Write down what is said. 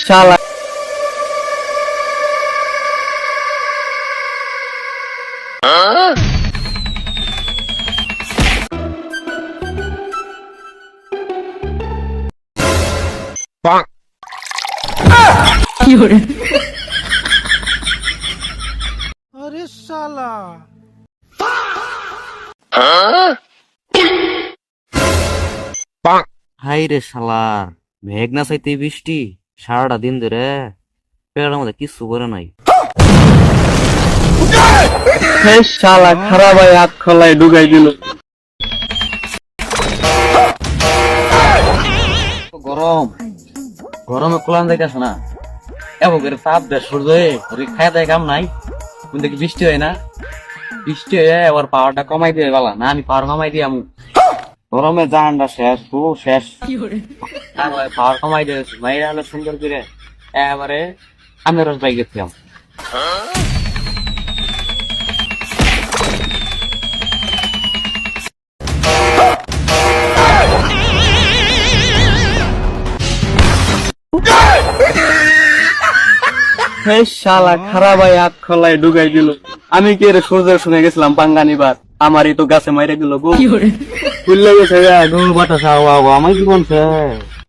শালা अरे साला হাই রে শালা, মেঘ না চাইতে বৃষ্টি সারাটা দিন ধরে পেড়ার মধ্যে কিছু করে নাই। শালা খারাপ ভাই হাত খোলায় ঢুকাই দিল। গরম গরমে কোলান যাইতেছে না, এবার করে চাপ দেয় সূর্য খায় দেয় কাম নাই। কিন্তু দেখি বৃষ্টি হয় না, বৃষ্টি হয়ে এবার পাওয়ারটা কমাই দিয়ে বলা না, আমি পাওয়ার কমাই দিয়ে আমু। গরমে জাহানটা শেষ, খুব শেষ। পাওয়ার কমাই দিয়েছি মাইরা হলো সুন্দর করে এবারে আমি রস বাই গেছিলাম। শালা খারাপ ভাই হাত খোলায় ঢুকাই দিল। আমি কি রে সূর্যের সঙ্গে গেছিলাম পাঙ্গা নিবার, আমারই তো গাছে মাইরে দিল গো। খুললে গেছে গো বাতাস, আমার জীবন শেষ।